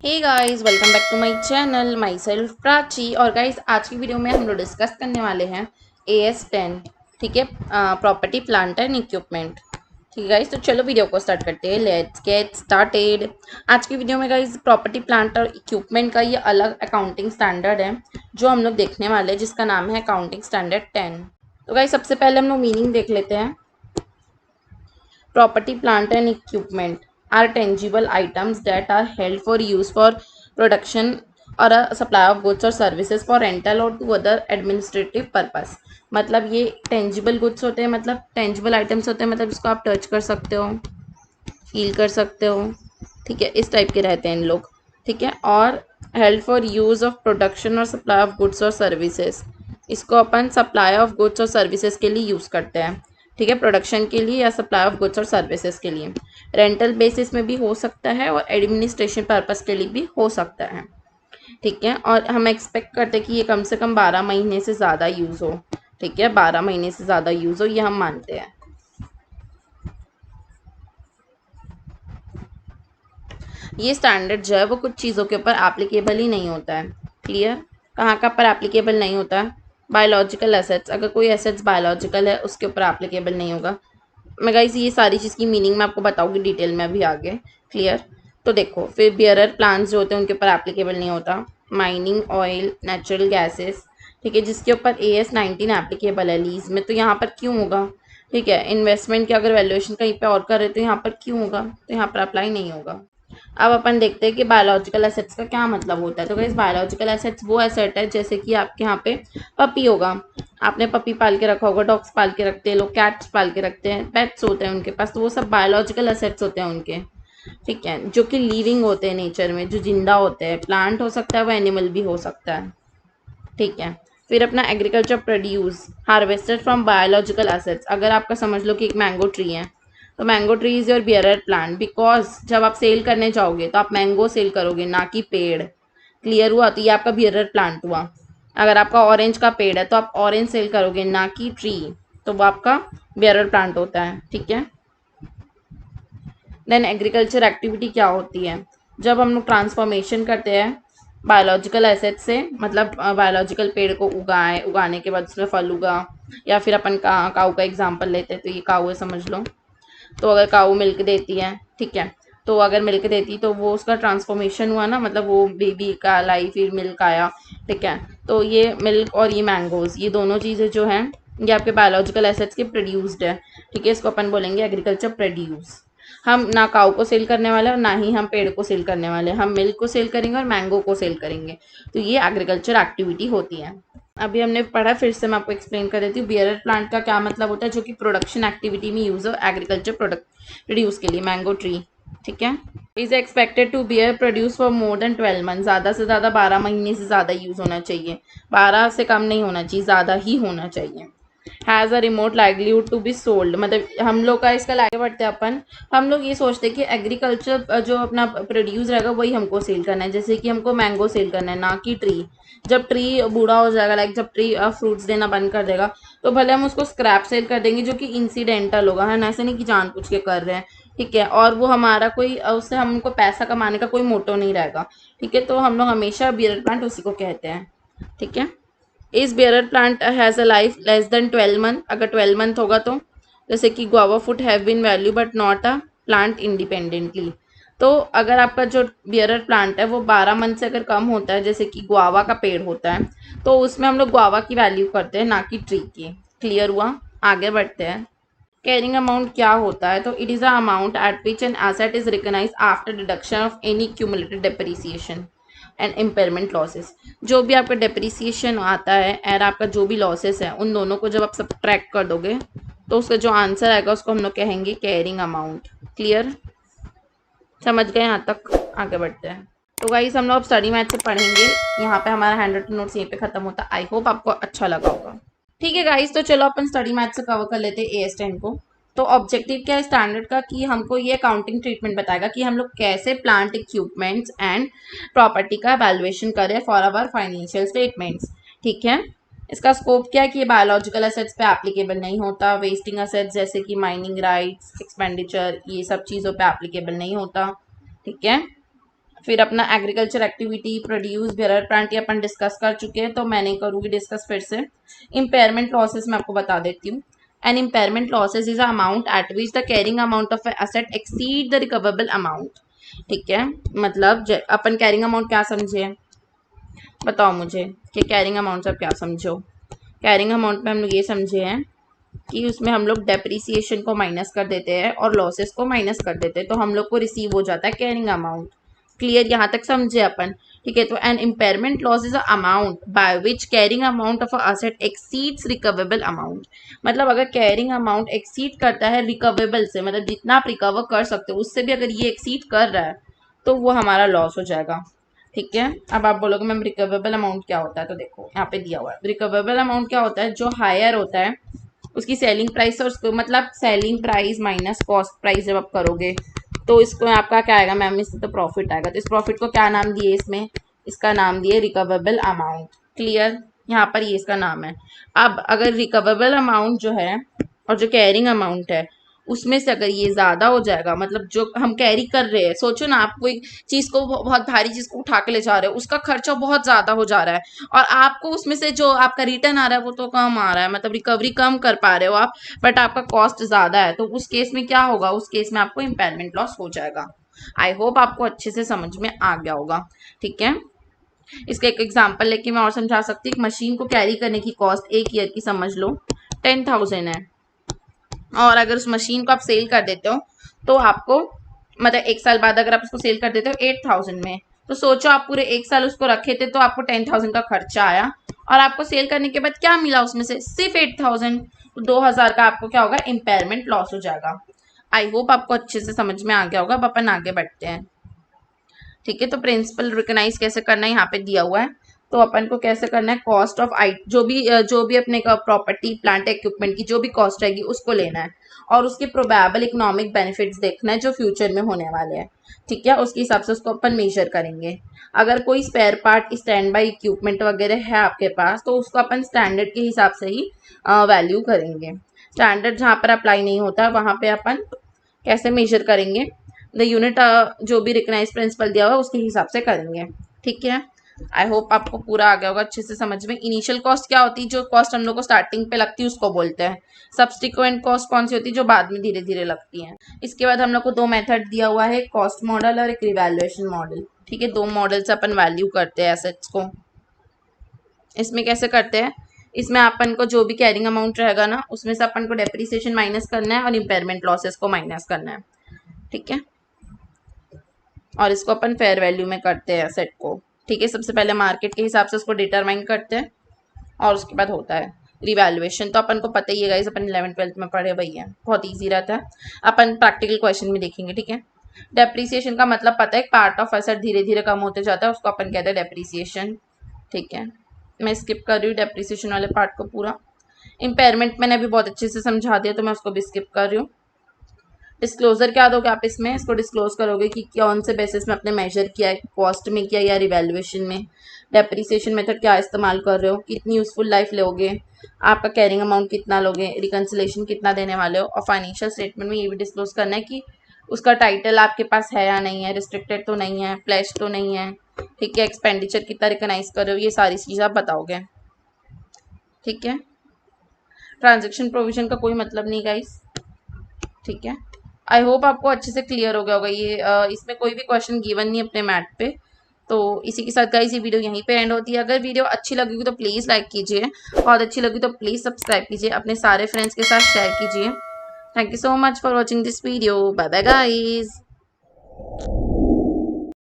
Hey guys, welcome back to my channel. Myself Prachi. और guys, आज की video में हम लोग डिस्कस करने वाले हैं AS10। ठीक है, प्रॉपर्टी प्लांट एंड इक्विपमेंट। ठीक है गाइस, तो चलो वीडियो को स्टार्ट करते हैं। Let's get started. आज की वीडियो में गाइस प्रॉपर्टी प्लांट और इक्विपमेंट का ये अलग अकाउंटिंग स्टैंडर्ड है जो हम लोग देखने वाले हैं, जिसका नाम है अकाउंटिंग स्टैंडर्ड 10। तो गाइस, सबसे पहले हम लोग मीनिंग देख लेते हैं। Property, plant and equipment are tangible items that are held for use for production or a supply of goods or services for rental or to other administrative purpose। मतलब ये tangible goods होते हैं, मतलब tangible items होते हैं, मतलब इसको आप टच कर सकते हो, फील कर सकते हो। ठीक है, इस टाइप के रहते हैं इन लोग। ठीक है, और held for use of production और सप्लाई ऑफ गुड्स और सर्विसेज। इसको अपन सप्लाई ऑफ गुड्स और सर्विसेज के लिए यूज़ करते हैं। ठीक है, प्रोडक्शन के लिए या सप्लाई ऑफ गुड्स और सर्विसेज के लिए। रेंटल बेसिस में भी हो सकता है और एडमिनिस्ट्रेशन पर्पस के लिए भी हो सकता है। ठीक है, और हम एक्सपेक्ट करते हैं कि ये कम से कम 12 महीने से ज़्यादा यूज़ हो। ठीक है, 12 महीने से ज़्यादा यूज़ हो, ये हम मानते हैं। ये स्टैंडर्ड जो है वो कुछ चीज़ों के ऊपर एप्लीकेबल ही नहीं होता है। क्लियर? कहाँ कहाँ पर एप्लीकेबल नहीं होता है? बायोलॉजिकल एसेट्स, अगर कोई एसेट्स बायोलॉजिकल है उसके ऊपर एप्लीकेबल नहीं होगा। मैं गाइस ये सारी चीज़ की मीनिंग मैं आपको बताऊंगी डिटेल में अभी आगे। क्लियर? तो देखो, फिर बियरर प्लांट्स जो होते हैं उनके ऊपर एप्लीकेबल नहीं होता। Mining, oil, natural gases. ठीक है, जिसके ऊपर AS19 एप्लीकेबल है लीज में, तो यहाँ पर क्यों होगा? ठीक है, इन्वेस्टमेंट की अगर वैल्यूएशन कहीं पे और कर रहे तो यहाँ पर क्यों होगा? तो यहाँ पर अप्लाई नहीं होगा। अब अपन देखते हैं कि बायोलॉजिकल एसेट्स का क्या मतलब होता है। तो गाइस, बायोलॉजिकल एसेट्स वो एसेट है जैसे कि आपके यहाँ पे पपी होगा। आपने पपी पाल के रखा होगा, डॉग्स पाल के रखते हैं लोग, कैट्स पाल के रखते हैं, पेट्स होते हैं उनके पास, तो वो सब बायोलॉजिकल एसेट्स होते हैं उनके। ठीक है, जो कि लिविंग होते हैं नेचर में, जो जिंदा होते हैं। प्लांट हो सकता है, वो एनिमल भी हो सकता है। ठीक है, फिर अपना agriculture produce harvested from biological assets. अगर आपका समझ लो कि एक मैंगो ट्री है, तो mango tree is your bearer plant, because जब आप सेल करने जाओगे तो आप मैंगो सेल करोगे, ना कि पेड़। क्लियर हुआ? तो ये आपका बियरर प्लांट हुआ। अगर आपका ऑरेंज का पेड़ है तो आप ऑरेंज सेल करोगे, ना कि ट्री। तो वो आपका बियरर प्लांट होता है। ठीक है, देन एग्रीकल्चर एक्टिविटी क्या होती है? जब हम लोग ट्रांसफॉर्मेशन करते हैं बायोलॉजिकल एसेट से, मतलब बायोलॉजिकल पेड़ को उगाने के बाद उसमें फल उगा, या फिर अपन काऊ का एग्जांपल लेते हैं, तो ये काऊ है समझ लो। तो अगर काऊ मिल्क देती है, ठीक है, तो अगर मिल्क देती तो वो उसका ट्रांसफॉर्मेशन हुआ ना, मतलब वो बेबी का लाई फिर मिल्क आया। ठीक है, तो ये मिल्क और ये मैंगोज, ये दोनों चीज़ें जो हैं ये आपके बायोलॉजिकल एसेट्स के प्रोड्यूस्ड है। ठीक है, इसको अपन बोलेंगे एग्रीकल्चर प्रोड्यूस। हम ना काऊ को सेल करने वाले और ना ही हम पेड़ को सेल करने वाले, हम मिल्क को सेल करेंगे और मैंगो को सेल करेंगे। तो ये एग्रीकल्चर एक्टिविटी होती है। अभी हमने पढ़ा, फिर से मैं आपको एक्सप्लेन कर देती हूँ। बियरर प्लांट का क्या मतलब होता है? जो कि प्रोडक्शन एक्टिविटी में यूज हो, एग्रीकल्चर प्रोडक्ट प्रोड्यूस के लिए। मैंगो ट्री, ठीक है, is expected to bear produce for more than 12 month. ज़्यादा से ज़्यादा 12 महीने से ज़्यादा यूज़ होना चाहिए। 12 से कम नहीं होना चाहिए, ज़्यादा ही होना चाहिए। Has a remote livelihood to be sold, मतलब हम लोग का इसका लाइव बढ़ते हैं अपन। हम लोग ये सोचते हैं कि एग्रीकल्चर जो अपना प्रोड्यूस रहेगा वही हमको सेल करना है। जैसे कि हमको मैंगो सेल करना है, ना कि ट्री। जब ट्री बूढ़ा हो जाएगा, लाइक जब ट्री फ्रूट्स देना बंद कर देगा, तो भले हम उसको स्क्रैप सेल कर देंगे, जो कि इंसिडेंटल होगा, है ना, ऐसे नहीं कि जानबूझ के कर रहे हैं। ठीक है, और वो हमारा कोई उससे हमको पैसा कमाने का कोई मोटो नहीं रहेगा। ठीक है, तो हम लोग हमेशा बियर प्लांट उसी को कहते हैं। ठीक है, इस bearer plant has a life less than 12 month. अगर 12 मंथ होगा तो, जैसे कि guava food have been value but not a plant independently. तो अगर आपका जो बियरर प्लांट है वो 12 मंथ से अगर कम होता है, जैसे कि गुआवा का पेड़ होता है, तो उसमें हम लोग गुआवा की वैल्यू करते हैं, ना कि ट्री की। क्लियर हुआ? आगे बढ़ते हैं। कैरिंग अमाउंट क्या होता है? तो it is a amount at which an asset is recognise after deduction of any cumulated depreciation and impairment losses. जो भी आपका डेप्रिसिएशन आता है और आपका जो भी लॉसेस है, उन दोनों को जब आप सब्ट्रैक्ट कर दोगे तो उसका जो आंसर आएगा उसको हम लोग कहेंगे कैरिंग अमाउंट। क्लियर? समझ गए यहाँ तक? आगे बढ़ते हैं। तो गाइस, हम लोग अब स्टडी मैथ से पढ़ेंगे। यहाँ पे हमारा हैंड रिटन नोट्स यहीं पे खत्म होता है। आई होप आपको अच्छा लगा होगा। ठीक है गाइस, तो चलो अपन स्टडी मैथ से कवर कर लेते हैं AS10 को। तो ऑब्जेक्टिव क्या है स्टैंडर्ड का? कि हमको ये अकाउंटिंग ट्रीटमेंट बताएगा कि हम लोग कैसे प्लांट इक्विपमेंट्स एंड प्रॉपर्टी का वैल्यूएशन करें फॉर आवर फाइनेंशियल स्टेटमेंट्स। ठीक है, इसका स्कोप क्या है? कि ये बायोलॉजिकल एसेट्स पे एप्लीकेबल नहीं होता। वेस्टिंग एसेट्स जैसे कि माइनिंग राइट्स, एक्सपेंडिचर, ये सब चीज़ों पे एप्लीकेबल नहीं होता। ठीक है, फिर अपना agriculture activity, produce, bearer plant, ये अपन डिस्कस कर चुके हैं, तो मैं नहीं करूँगी डिस्कस फिर से। इम्पेयरमेंट लॉसेस मैं आपको बता देती हूँ। An impairment losses is a amount at which the carrying amount of asset exceed the recoverable amount. ठीक है, मतलब अपन कैरिंग अमाउंट क्या समझे, बताओ मुझे कि कैरिंग अमाउंट से आप क्या समझो। कैरिंग अमाउंट में हम लोग ये समझे हैं कि उसमें हम लोग डेप्रिसिएशन को माइनस कर देते हैं और लॉसेस को माइनस कर देते हैं, तो हम लोग को रिसीव हो जाता है कैरिंग अमाउंट। क्लियर, यहाँ तक समझे अपन। ठीक है, तो an impairment loss is a amount by which carrying amount of asset exceeds recoverable amount. मतलब अगर कैरिंग अमाउंट एक्सीड करता है रिकवेबल से, मतलब जितना आप रिकवर कर सकते हो उससे भी अगर ये एक्सीड कर रहा है तो वो हमारा लॉस हो जाएगा। ठीक है, अब आप बोलोगे मैम रिकवेबल अमाउंट क्या होता है, तो देखो यहाँ पे दिया हुआ है। रिकवेबल अमाउंट क्या होता है, जो हायर होता है उसकी सेलिंग प्राइस और उसको, मतलब selling price minus cost price जब आप करोगे तो इसको आपका क्या आएगा मैम, इससे तो प्रॉफिट आएगा। तो इस प्रॉफिट को क्या नाम दिए इसमें, इसका नाम दिए रिकवेबल अमाउंट। क्लियर, यहाँ पर ये इसका नाम है। अब अगर रिकवेबल अमाउंट जो है और जो कैरिंग अमाउंट है उसमें से अगर ये ज़्यादा हो जाएगा, मतलब जो हम कैरी कर रहे हैं, सोचो ना आप कोई चीज़ को, बहुत भारी चीज़ को उठा के ले जा रहे हो, उसका खर्चा बहुत ज़्यादा हो जा रहा है और आपको उसमें से जो आपका रिटर्न आ रहा है वो तो कम आ रहा है, मतलब रिकवरी कम कर पा रहे हो आप, बट आपका कॉस्ट ज़्यादा है, तो उस केस में क्या होगा, उस केस में आपको इम्पेयरमेंट लॉस हो जाएगा। आई होप आपको अच्छे से समझ में आ गया होगा। ठीक है, इसका एक एग्जाम्पल लेके मैं और समझा सकती हूँ। मशीन को कैरी करने की कॉस्ट एक ईयर की समझ लो 10,000 है, और अगर उस मशीन को आप सेल कर देते हो तो आपको, मतलब 1 साल बाद अगर आप उसको सेल कर देते हो 8,000 में, तो सोचो आप पूरे 1 साल उसको रखे थे तो आपको 10,000 का खर्चा आया और आपको सेल करने के बाद क्या मिला उसमें से, सिर्फ 8,000। तो 2,000 का आपको क्या होगा, इम्पेयरमेंट लॉस हो जाएगा। आई होप आपको अच्छे से समझ में आ गया होगा। अब अपन आगे बढ़ते हैं। ठीक है, तो प्रिंसिपल रिकग्नाइज कैसे करना है यहाँ पे दिया हुआ है। तो अपन को कैसे करना है, कॉस्ट ऑफ आई, जो भी अपने का प्रॉपर्टी प्लांट इक्विपमेंट की जो भी कॉस्ट रहेगी उसको लेना है और उसके प्रोबेबल इकोनॉमिक बेनिफिट्स देखना है जो फ्यूचर में होने वाले हैं। ठीक है, उसके हिसाब से उसको अपन मेजर करेंगे। अगर कोई spare part, stand by equipment वगैरह है आपके पास तो उसको अपन स्टैंडर्ड के हिसाब से ही वैल्यू करेंगे। स्टैंडर्ड जहाँ पर अप्लाई नहीं होता वहाँ पे अपन कैसे मेजर करेंगे, द यूनिट जो भी रिकग्नाइज प्रिंसिपल दिया हुआ है उसके हिसाब से करेंगे। ठीक है, आई होप आपको पूरा आ गया होगा अच्छे से समझ में। इनिशियल कॉस्ट क्या होती है, जो कॉस्ट हम लोग को स्टार्टिंग पे लगती है उसको बोलते हैं। सब्सटिक्वेंट कॉस्ट कौन सी होती है, जो बाद में धीरे धीरे लगती है। इसके बाद हम लोग को 2 मेथड दिया हुआ है, कॉस्ट मॉडल और एक रिवैल्यूएशन मॉडल। ठीक है, 2 मॉडल से अपन वैल्यू करते हैं एसेट्स को। इसमें कैसे करते हैं, इसमें अपन को जो भी कैरिंग अमाउंट रहेगा ना उसमें से अपन को डेप्रिसिएशन माइनस करना है और इम्पेयरमेंट लॉसेस को माइनस करना है। ठीक है, और इसको अपन फेयर वैल्यू में करते हैं सेट को। ठीक है, सबसे पहले मार्केट के हिसाब से उसको डिटरमाइन करते हैं और उसके बाद होता है रिवैल्यूएशन। तो अपन को पता ही है गाइस, अपन 11th-12th में पढ़े वही है, बहुत ईजी रहता है। अपन प्रैक्टिकल क्वेश्चन में देखेंगे। ठीक है, डेप्रिसिएशन का मतलब पता है, पार्ट ऑफ एसेट धीरे धीरे कम होते जाता है, उसको अपन कहते हैं डेप्रिसिएशन। ठीक है, मैं स्किप कर रही हूँ डेप्रिसिएशन वाले पार्ट को पूरा। इम्पेयरमेंट मैंने अभी बहुत अच्छे से समझा दिया तो मैं उसको भी स्किप कर रही हूँ। डिस्क्लोजर क्या दोगे आप इसमें, इसको डिस्क्लोज करोगे कि कौन से बेसिस में आपने मेजर किया है, कॉस्ट में किया या रिवैल्यूएशन में। डेप्रिसिएशन मेथड क्या इस्तेमाल कर रहे हो, कितनी यूजफुल लाइफ लोगे, आपका कैरिंग अमाउंट कितना लोगे, रिकन्सिलेशन कितना देने वाले हो, और फाइनेंशियल स्टेटमेंट में ये भी डिस्क्लोज करना है कि उसका टाइटल आपके पास है या नहीं है, रिस्ट्रिक्टेड तो नहीं है, प्लेज तो नहीं है। ठीक है, एक्सपेंडिचर कितना रिकनाइज कर रहे हो, ये सारी चीज़ आप बताओगे। ठीक है, ट्रांजेक्शन प्रोविजन का कोई मतलब नहीं गाइस। ठीक है, आई होप आपको अच्छे से क्लियर हो गया होगा ये। इसमें कोई भी क्वेश्चन गिवन नहीं अपने मैट पे। तो इसी के साथ गाइस ये वीडियो यहीं पे एंड होती है। अगर वीडियो अच्छी लगी तो प्लीज़ लाइक कीजिए, बहुत अच्छी लगी तो प्लीज़ सब्सक्राइब कीजिए, अपने सारे फ्रेंड्स के साथ शेयर कीजिए। Thank you so much for watching this video. Bye bye guys.